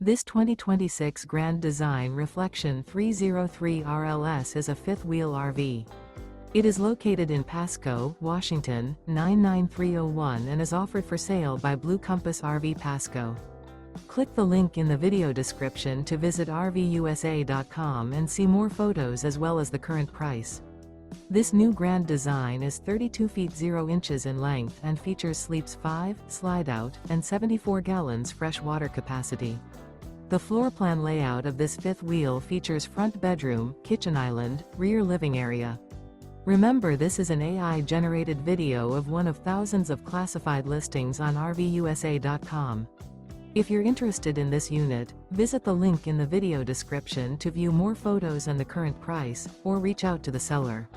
This 2026 Grand Design Reflection 303 RLS is a fifth-wheel RV. It is located in Pasco, Washington, 99301 and is offered for sale by Blue Compass RV Pasco. Click the link in the video description to visit RVUSA.com and see more photos as well as the current price. This new Grand Design is 32 feet 0 inches in length and features sleeps 5, Slideout, and 74 gallons fresh water capacity. The floor plan layout of this fifth wheel features front bedroom, kitchen island, rear living area. Remember, this is an AI-generated video of one of thousands of classified listings on RVUSA.com. If you're interested in this unit, visit the link in the video description to view more photos and the current price, or reach out to the seller.